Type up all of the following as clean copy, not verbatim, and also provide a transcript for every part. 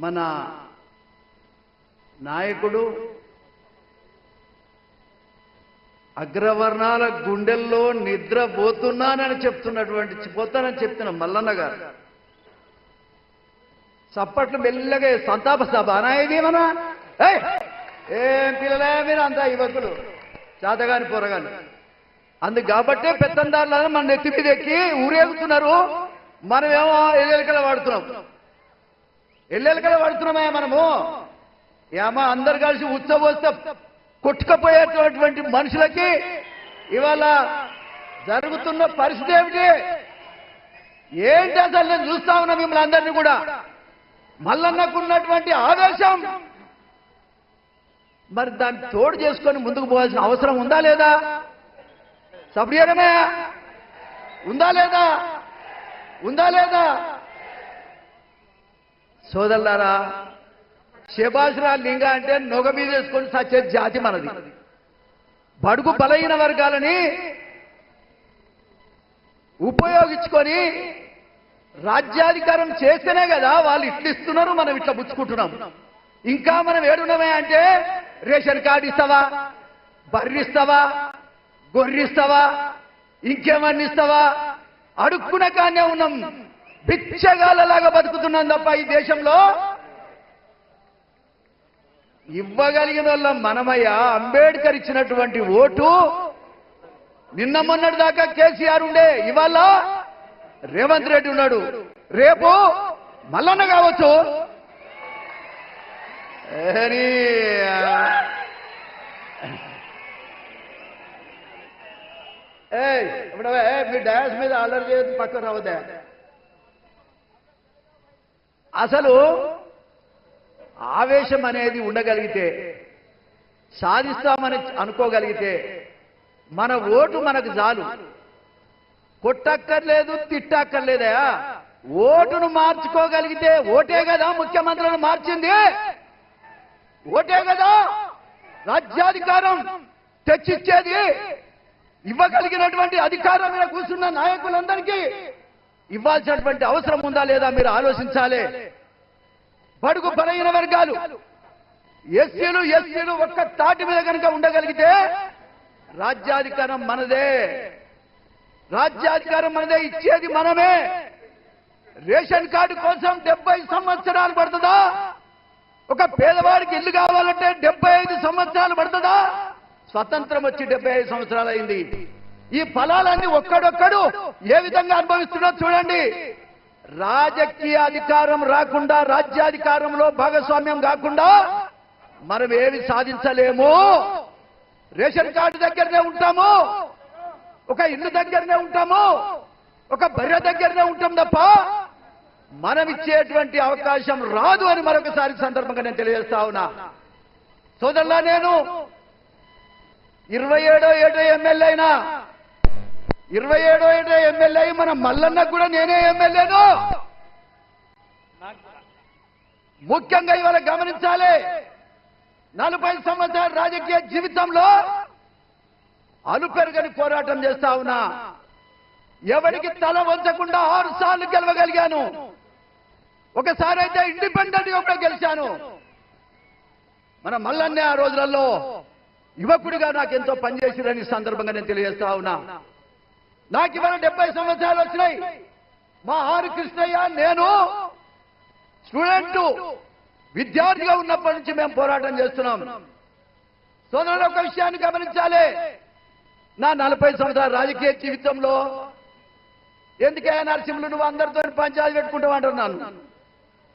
మన నాయకుడు అగ్రవర్ణాల గుండెల్లో నిద్రపోతున్నానని పోతానని చెప్తున్న మల్లన్న గారు చప్పట్లు మెల్లగా సంతాప సభ అనేది ఏమన్నా ఏం పిల్లలే మీరు అంతా యువకులు చేతగాని పొరగాని అందుకు కాబట్టే పెత్తందారులను మన నెత్తి మీద ఎక్కి ఊరేగుతున్నారు. మనమేమో ఎల్లెలకల వాడుతున్నామా మనము ఏమో అందరు కలిసి ఉత్సవోత్సవ కొట్టుకపోయేటటువంటి మనుషులకి ఇవాళ జరుగుతున్న పరిస్థితి ఏమిటి ఏంటి అసలు నేను చూస్తా ఉన్నా మిమ్మల్ని అందరినీ కూడా. మల్లన్నకున్నటువంటి ఆవేశం మరి దాన్ని తోడు చేసుకొని ముందుకు పోవాల్సిన అవసరం ఉందా లేదా? సభ్యమే ఉందా లేదా? సోదరులారా, శబాసురా లింగ అంటే నొగ మీద వేసుకొని సచ్చే జాతి మనది. బడుగు బలహీన వర్గాలని ఉపయోగించుకొని రాజ్యాధికారం చేస్తేనే కదా వాళ్ళు ఇట్లిస్తున్నారు, మనం ఇట్లా పుచ్చుకుంటున్నాం. ఇంకా మనం ఏడున్నామే అంటే రేషన్ కార్డు ఇస్తావా, బర్రిస్తావా, గొర్రిస్తావా, ఇంకేమన్నా ఇస్తావా, అడుక్కునే కానే ఉన్నాం. బిచ్చగాళ్ళలాగా బతుకుతున్నాం తప్ప ఈ దేశంలో ఇవ్వగలిగిన వాళ్ళ మనమయ్య. అంబేద్కర్ ఇచ్చినటువంటి ఓటు నిన్న మొన్నటి దాకా కేసీఆర్ ఉండే, ఇవాళ రేవంత్ రెడ్డి ఉన్నాడు, రేపు మల్లన్న కావచ్చు. మీ డాన్స్ మీద అల్లరి చేయదు, పక్కన రావద్దా. అసలు ఆవేశం అనేది ఉండగలిగితే, సాధిస్తామని అనుకోగలిగితే మన ఓటు మనకు చాలు. కొట్టక్కర్లేదు, తిట్టక్కర్లేదా. ఓటును మార్చుకోగలిగితే ఓటే కదా ముఖ్యమంత్రులను మార్చింది, ఓటే కదా రాజ్యాధికారం తెచ్చిచ్చేది. ఇవ్వగలిగినటువంటి అధికారం మీద కూర్చున్న నాయకులందరికీ ఇవ్వాల్సినటువంటి అవసరం ఉందా లేదా మీరు ఆలోచించాలి. బడుగు బలహీన వర్గాలు ఎస్సీలు ఒక్క తాటి మీద కనుక ఉండగలిగితే రాజ్యాధికారం మనదే, ఇచ్చేది మనమే. రేషన్ కార్డు కోసం 70 సంవత్సరాలు పడుతుందా? ఒక పేదవాడికి ఇల్లు కావాలంటే 75 సంవత్సరాలు పడుతుందా? స్వతంత్రం వచ్చి 75 సంవత్సరాలు అయింది. ఈ ఫలాలన్నీ ఒక్కడొక్కడు ఏ విధంగా అనుభవిస్తున్నా చూడండి. రాజకీయ అధికారం రాకుండా, రాజ్యాధికారంలో భాగస్వామ్యం కాకుండా మనం ఏమి సాధించలేము. రేషన్ కార్డు దగ్గరనే ఉంటాము, ఒక ఇల్లు దగ్గరనే ఉంటాము, ఒక బర్రె దగ్గరనే ఉంటాం తప్ప మనం ఇచ్చేటువంటి అవకాశం రాదు అని మరొకసారి సందర్భంగా నేను తెలియజేస్తా ఉన్నా. సోదరులా, నేను 27వ ఏట ఎమ్మెల్యే అయినా, 27వ ఏట ఎమ్మెల్యే అయి మన మల్లన్నకు కూడా నేనే ఎమ్మెల్యేను. ముఖ్యంగా ఇవాళ గమనించాలి, 40 సంవత్సరాల రాజకీయ జీవితంలో అలుపెరగని పోరాటం చేస్తా ఉన్నా. ఎవరికి తల వంచకుండా 6 సార్లు గెలవగలిగాను. ఒకసారి అయితే ఇండిపెండెంట్ గా కూడా గెలిచాను. మన మల్లన్నే ఆ రోజులలో యువకుడిగా నాకెంతో పనిచేసిరని సందర్భంగా నేను తెలియజేస్తా ఉన్నా. నాకు ఇవాళ 70 సంవత్సరాలు వచ్చినాయి. మా ఆర్ కృష్ణయ్య, నేను స్టూడెంట్ విద్యార్థిగా ఉన్నప్పటి నుంచి మేము పోరాటం చేస్తున్నాం. సోదరులు, ఒక విషయాన్ని గమనించాలి. నా 40 సంవత్సరాల రాజకీయ జీవితంలో ఎందుకయ్యా నరసింహులు నువ్వు అందరితో పంచాయతీ పెట్టుకుంటావు అంటున్నాను.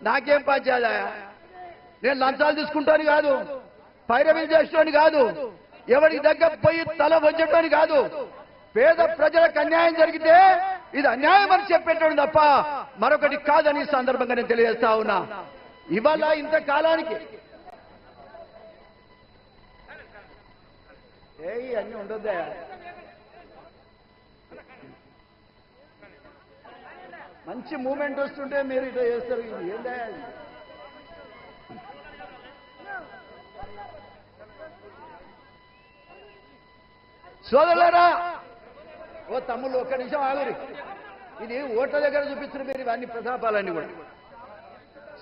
నాకేం పంచాయతీ? నేను లంచాలు తీసుకుంటాను కాదు, పైరవీలు చేసేటోని కాదు, ఎవరికి దగ్గర పోయి తల వంచటోని కాదు. పేద ప్రజలకు అన్యాయం జరిగితే ఇది అన్యాయం అని చెప్పేటోడు తప్ప మరొకటి కాదని సందర్భంగా నేను తెలియజేస్తా ఉన్నా. ఇవాళ ఇంతకాలానికి అన్నీ ఉండొద్దా? మంచి మూమెంట్ వస్తుంటే మీరు ఇట్లా చేస్తారు. ఏందా? సోదరులారా, ఓ తమ్ముళ్ళు ఒక్క నిమిషం ఆగురి. ఇది ఓట్ల దగ్గర చూపిస్తున్న మీరు ఇవన్నీ ప్రతాపాలన్నీ కూడా.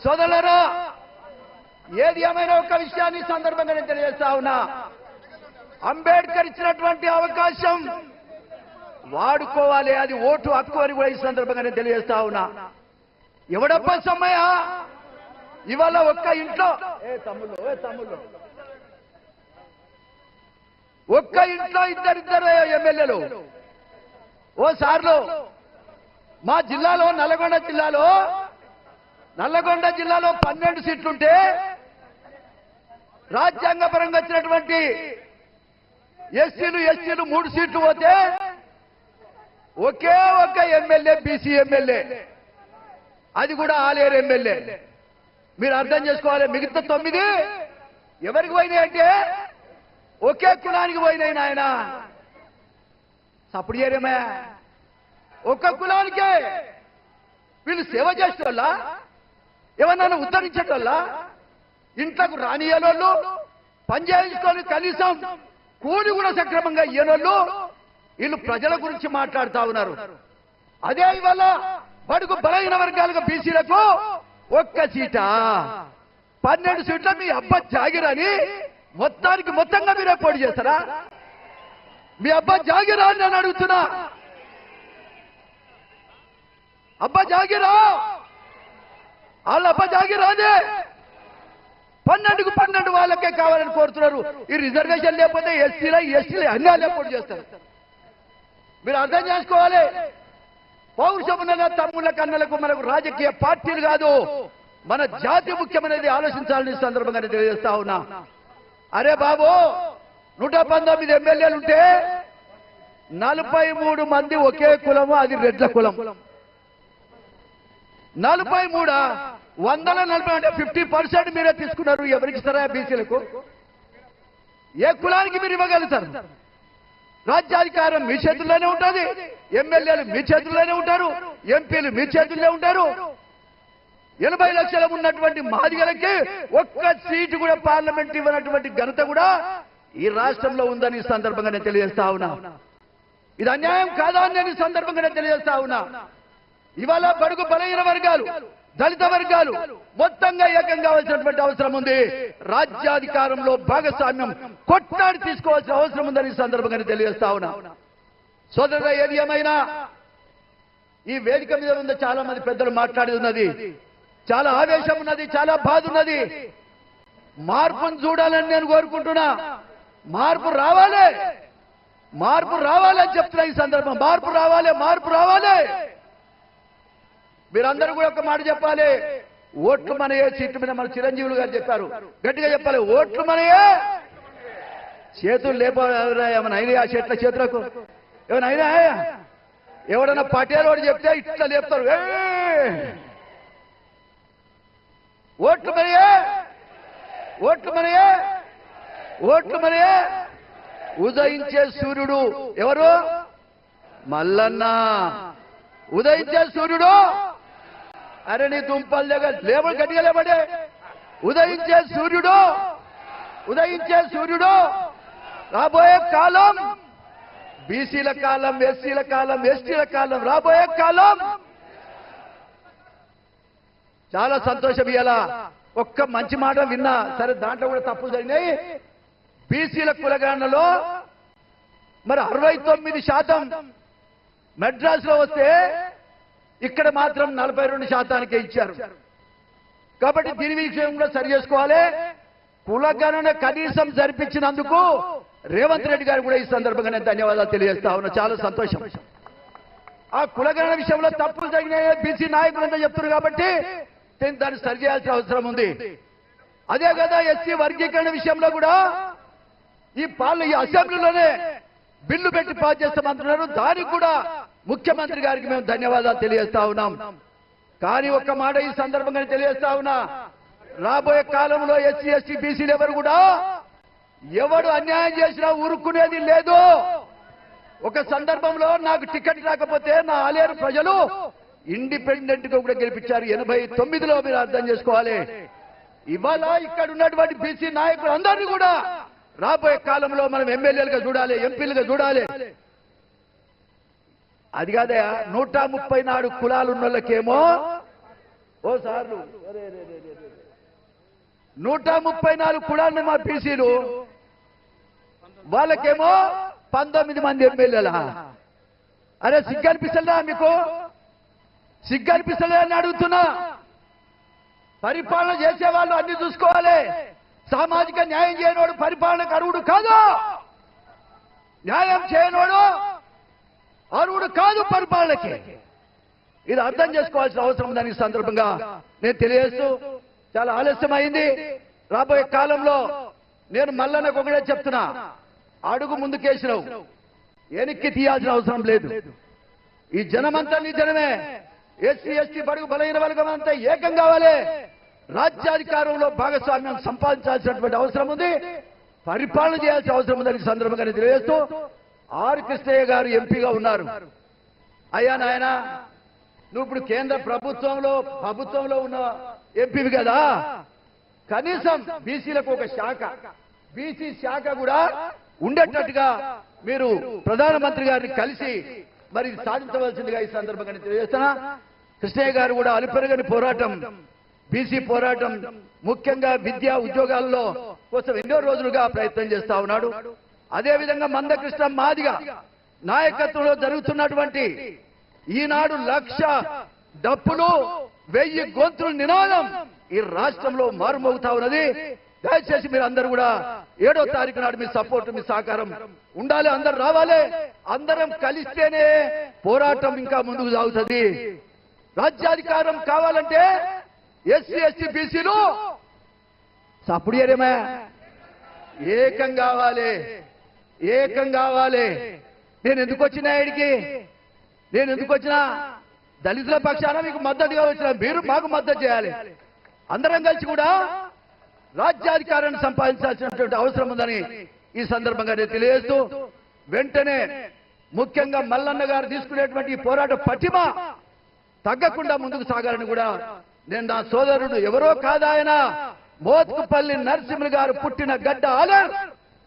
సోదరులారా, ఏది ఏమైనా ఒక విషయాన్ని సందర్భంగా నేను తెలియజేస్తా ఉన్నా. అంబేద్కర్ ఇచ్చినటువంటి అవకాశం వాడుకోవాలి, అది ఓటు హక్కు అని కూడా ఈ సందర్భంగా నేను తెలియజేస్తా ఉన్నా. ఎవడప్ప సమ్మయ్య ఇవాళ ఒక్క ఇంట్లో ఒక్క ఇంట్లో ఇద్దరిద్దరు ఎమ్మెల్యేలు ఓసార్లు మా జిల్లాలో నల్లగొండ జిల్లాలో 12 సీట్లుంటే రాజ్యాంగపరంగా వచ్చినటువంటి ఎస్సీలు 3 సీట్లు పోతే ఒకే ఒక్క ఎమ్మెల్యే బీసీ ఎమ్మెల్యే, అది కూడా ఆలేరు ఎమ్మెల్యే. మీరు అర్థం చేసుకోవాలి. మిగతా 9 ఎవరికి పోయినాయి అంటే ఒకే కులానికి పోయినాయి. నాయన సప్పుడు చేయరేమే, ఒక్క కులానికే వీళ్ళు సేవ చేసేవాళ్ళ, ఏమన్నా ఉద్ధరించేటోళ్ళ, ఇంట్లోకి రానియనోళ్ళు, పని చేయించుకొని కనీసం కూలి కూడా సక్రమంగా ఇయ్యనోళ్ళు వీళ్ళు ప్రజల గురించి మాట్లాడుతా ఉన్నారు. అదే ఇవాళ బడుగు బలహీన వర్గాలకు బీసీలకు ఒక్క సీటా 12 సీట్ల మీ అబ్బా జాగిరని మొత్తంగా మీరే పోటీ చేస్తారా? మీ అబ్బా జాగిరా అని నేను అడుగుతున్నా. అబ్బా జాగిరా, వాళ్ళ అబ్బా జాగిరానే 12కు 12 వాళ్ళకే కావాలని కోరుతున్నారు. ఈ రిజర్వేషన్ లేకపోతే ఎస్టీలు అన్యాలే పోటీ చేస్తారు. మీరు అర్థం చేసుకోవాలి. పౌరుషమున్న తమ్ముళ్ళ కన్నలకు మనకు రాజకీయ పార్టీలు కాదు, మన జాతి ముఖ్యమైనది ఆలోచించాలని సందర్భంగా తెలియజేస్తా ఉన్నా. అరే బాబు, 119 ఎమ్మెల్యేలుంటే 43 మంది ఒకే కులము, అది రెడ్ల కులం. 43 140 అంటే 50% మీరే తీసుకున్నారు. ఎవరికి ఇస్తారా బీసీలకు? ఏ కులానికి మీరు ఇవ్వగలుగుతారు? రాజ్యాధికారం మీ చేతుల్లోనే ఉంటుంది, ఎమ్మెల్యేలు మీ చేతుల్లోనే ఉంటారు, ఎంపీలు మీ చేతుల్లో ఉంటారు. 80 లక్షలు ఉన్నటువంటి మాదిగలకి ఒక్క సీటు కూడా పార్లమెంట్ ఇవ్వనటువంటి ఘనత కూడా ఈ రాష్ట్రంలో ఉందని ఈ సందర్భంగా నేను తెలియజేస్తా ఉన్నా. ఇది అన్యాయం కాదా అని నేను సందర్భంగా నేను తెలియజేస్తా ఉన్నా. ఇవాళ బడుగు బలహీన వర్గాలు, దళిత వర్గాలు మొత్తంగా ఏకం కావాల్సినటువంటి అవసరం ఉంది. రాజ్యాధికారంలో భాగస్వామ్యం కొట్లాడి తీసుకోవాల్సిన అవసరం ఉందని ఈ సందర్భంగా తెలియజేస్తా ఉన్నా. సోదరుల, ఏది ఏమైనా ఈ వేదిక మీద ఉన్న చాలా మంది పెద్దలు మాట్లాడి ఉన్నది, చాలా ఆవేశం ఉన్నది, చాలా బాధ ఉన్నది. మార్పును చూడాలని నేను కోరుకుంటున్నా. మార్పు రావాలి అని చెప్తున్నా ఈ సందర్భం. మార్పు రావాలి. మీరందరూ కూడా ఒక మాట చెప్పాలి. ఓట్లు మనయే, సీట్ల మీద మన చిరంజీవులు గారు చెప్పారు, గట్టిగా చెప్పాలి. ఓట్లు మనయే, చేతులు లేపరా? ఏమైనా అయినా ఆ చేతులకు ఏమైనా అయినా? ఎవడన్నా పటేల్ వాడు చెప్తే ఇట్లా లేపుతారు. ఓట్లు మనయే. ఉదయించే సూర్యుడు ఎవరు? మల్లన్న. ఉదయించే సూర్యుడు, అరే నీ దుంపల దగ్గర లేబడి గట్టిగా లేబడే. ఉదయించే సూర్యుడు రాబోయే కాలం బీసీల కాలం, ఎస్సీల కాలం, ఎస్టీల కాలం, రాబోయే కాలం. చాలా సంతోషం. ఇలా ఒక్క మంచి మాట విన్నా సరే, దాంట్లో కూడా తప్పులు జరిగినాయి. బీసీల కులగణనలో మరి 69% మెడ్రాస్లో వస్తే ఇక్కడ మాత్రం 42%కే ఇచ్చారు. కాబట్టి దీని విషయం కూడా సరి చేసుకోవాలి. కులగణన కనీసం జరిపించినందుకు రేవంత్ రెడ్డి గారు కూడా ఈ సందర్భంగా నేను ధన్యవాదాలు తెలియజేస్తా ఉన్నా. చాలా సంతోషం. ఆ కులగణన విషయంలో తప్పులు జరిగినాయి బీసీ నాయకులంతా చెప్తున్నారు కాబట్టి దాన్ని సరి చేయాల్సిన అవసరం ఉంది. అదే కదా ఎస్సీ వర్గీకరణ విషయంలో కూడా ఈ అసెంబ్లీలోనే బిల్లు పెట్టి పాస్ చేస్తామంటున్నారు. దానికి కూడా ముఖ్యమంత్రి గారికి మేము ధన్యవాదాలు తెలియజేస్తా ఉన్నాం. కానీ ఒక్క మాట ఈ సందర్భంగా తెలియజేస్తా ఉన్నా, రాబోయే కాలంలో ఎస్సీ ఎస్టీ బీసీలు ఎవడు అన్యాయం చేసినా ఊరుకునేది లేదు. ఒక సందర్భంలో నాకు టికెట్ రాకపోతే నా ఆలేరు ప్రజలు ఇండిపెండెంట్ గా కూడా గెలిపించారు 89లో. మీరు అర్థం చేసుకోవాలి. ఇవాళ ఇక్కడ ఉన్నటువంటి బీసీ నాయకులు అందరినీ కూడా రాబోయే కాలంలో మనం ఎమ్మెల్యేలుగా చూడాలి, ఎంపీలుగా చూడాలి. అది కాదయా 134 కులాలు ఉన్న వాళ్ళకేమో ఓ సార్లు 134 కులాన్ని మా బీసీలు, వాళ్ళకేమో 19 మంది ఎమ్మెల్యేలా. అరే సిగ్గనిపిస్తుందా మీకు? సిగ్గనిపిస్తుందా అని అడుగుతున్నా. పరిపాలన చేసేవాళ్ళు అన్ని చూసుకోవాలి. సామాజిక న్యాయం చేయనోడు పరిపాలనకు అర్హుడు కాదు. న్యాయం చేయనోడు అర్హుడు కాదు పరిపాలనకి. ఇది అర్థం చేసుకోవాల్సిన అవసరం ఉందని ఈ సందర్భంగా నేను తెలియజేస్తూ, చాలా ఆలస్యం అయింది. రాబోయే కాలంలో నేను మల్లన్నకు ఒకటే చెప్తున్నా, అడుగు ముందుకేసినావు, వెనక్కి తీయాల్సిన అవసరం లేదు. ఈ జనమంతా నీ జనమే. ఎస్సీ ఎస్టీ బడుగు బలహీన వర్గం అంతా ఏకం కావాలి. రాజ్యాధికారంలో భాగస్వామ్యం సంపాదించాల్సినటువంటి అవసరం ఉంది. పరిపాలన చేయాల్సిన అవసరం ఉందని ఈ సందర్భంగా నేను తెలియజేస్తూ, ఆర్ కృష్ణయ్య గారు ఎంపీగా ఉన్నారు. అయ్యా నాయన, నువ్వు ఇప్పుడు కేంద్ర ప్రభుత్వంలో ఉన్న ఎంపీవి కదా, కనీసం బీసీలకు ఒక శాఖ, బీసీ శాఖ కూడా ఉండేటట్టుగా మీరు ప్రధానమంత్రి గారిని కలిసి మరి సాధించవలసిందిగా ఈ సందర్భంగా నేను తెలియజేస్తున్నా. కృష్ణయ్య గారు కూడా అలుపెరగని పోరాటం, బీసీ పోరాటం, ముఖ్యంగా విద్యా ఉద్యోగాల్లో కోసం ఎన్నో రోజులుగా ప్రయత్నం చేస్తా ఉన్నాడు. అదేవిధంగా మందకృష్ణ మాదిగ నాయకత్వంలో జరుగుతున్నటువంటి ఈనాడు 1,00,000 డప్పులు 1000 గొంతుల నినాదం ఈ రాష్ట్రంలో మారుమోగుతా ఉన్నది. దయచేసి మీరు అందరూ కూడా 7వ తారీఖు నాడు మీ సపోర్ట్, మీ సహకారం ఉండాలి. అందరు రావాలి. అందరం కలిస్తేనే పోరాటం ఇంకా ముందుకు సాగుతుంది. రాజ్యాధికారం కావాలంటే ఎస్సీ ఎస్టీ బీసీలు సప్పుడు ఏరేమా ఏకం కావాలి, ఏకం కావాలి. నేను ఎందుకు వచ్చినా ఇడికి? నేను ఎందుకు వచ్చినా? దళితుల పక్షాన మీకు మద్దతుగా వచ్చినా, మీరు మాకు మద్దతు చేయాలి. అందరం కలిసి కూడా రాజ్యాధికారాన్ని సంపాదించాల్సినటువంటి అవసరం ఉందని ఈ సందర్భంగా నేను తెలియజేస్తూ, వెంటనే ముఖ్యంగా మల్లన్న గారు తీసుకునేటువంటి ఈ పోరాట పటిమ తగ్గకుండా ముందుకు సాగాలని కూడా నేను, నా సోదరుడు ఎవరో కాదాయన మోత్కుపల్లి నరసింహులు గారు పుట్టిన గడ్డ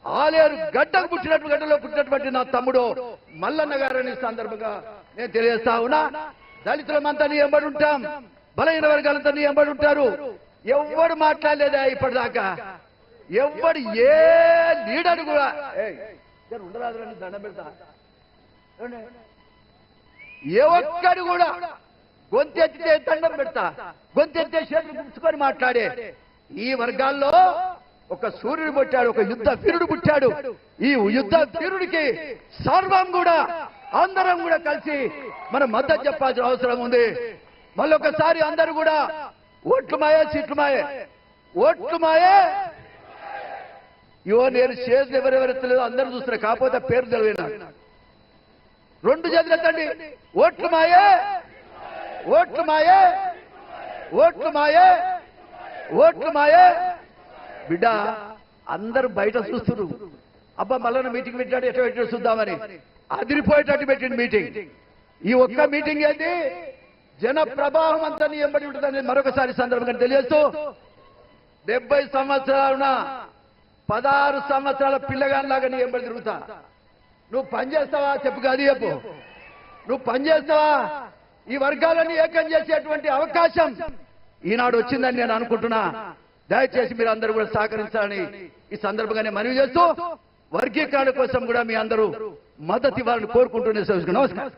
ఆలేరు గడ్డకు పుట్టినటువంటి నా తమ్ముడు మల్లన్న గారని సందర్భంగా నేను తెలియజేస్తా ఉన్నా. దళితులమంతా నీ ఎంబడి ఉంటాం, బలహీన వర్గాలంతా నీ ఎంబడి ఉంటారు. ఎవ్వడు మాట్లాడలేదా ఇప్పటిదాకా? ఎవ్వడు ఏ లీడర్ కూడా ఉండరాదని దండం పెడతా, ఏ ఒక్కడు కూడా గొంతెత్తితే దండం పెడతా, గొంతెత్తే చేతులు పుచ్చుకొని మాట్లాడే ఈ వర్గాల్లో ఒక సూర్యుడు పుట్టాడు, ఒక యుద్ధ వీరుడు పుట్టాడు. ఈ యుద్ధ వీరుడికి సర్వం కూడా అందరం కూడా కలిసి మనం మద్దతు చెప్పాల్సిన అవసరం ఉంది. మళ్ళొకసారి అందరూ కూడా ఓట్లు మాయే, సీట్లు మాయే, ఓట్లు మాయే. ఇవో నేను చేతులు ఎవరెవరెత్తలేదో అందరూ చూస్తున్నారు, కాకపోతే పేరు తెలియనా. 2 చేతులు ఎత్తండి. ఓట్లు మాయే, ఓట్లు మాయే, ఓట్లు మాయే, ఓట్లు మాయే. బిడ్డ అందరూ బయట చూస్తున్నారు. అబ్బా మళ్ళీ మీటింగ్ పెట్టాడు, ఎట్లా పెట్టాడు చూద్దామని అదిరిపోయేటట్టు పెట్టింది మీటింగ్. ఈ ఒక్క మీటింగ్ ఏంటి? జన ప్రవాహం అంతా నీ ఎంబడి ఉంటుందని మరొకసారి సందర్భంగా తెలియజేస్తూ, 70 సంవత్సరాలున్న 16 సంవత్సరాల పిల్లగానిలాగా నీ ఎంబడి తిరుగుతా. నువ్వు పని చేస్తావా? చెప్పు కాదు చెప్పు. నువ్వు పని చేస్తావా? ఈ వర్గాలన్నీ ఏకం చేసేటువంటి అవకాశం ఈనాడు వచ్చిందని నేను అనుకుంటున్నా. దయచేసి మీరు అందరూ కూడా సహకరించాలని ఈ సందర్భంగానే మనవి చేస్తూ, వర్గీకరణ కోసం కూడా మీ అందరూ మద్దతు ఇవ్వాలని కోరుకుంటూనే నమస్కారం.